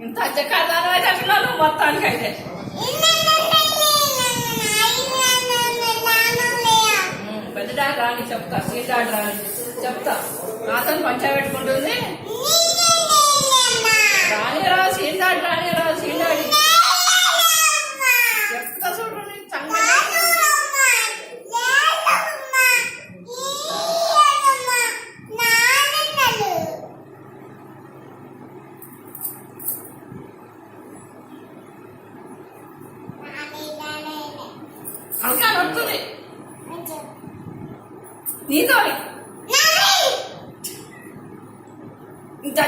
ఇంత అచ్చకాదాలు అయితే అంటున్నాను మొత్తానికి అయితే పెద్ద డాడ్ రాని చెప్తా సీట్ డాడ్ రాని చెప్తా నాతో పంచాయతీ పెట్టుకుంటుంది రాని రా సీట్ డాడ్ రాని రా సీట్ డాడీ చెప్తా చూడండి అంకా వస్తుంది నీతో ఇంత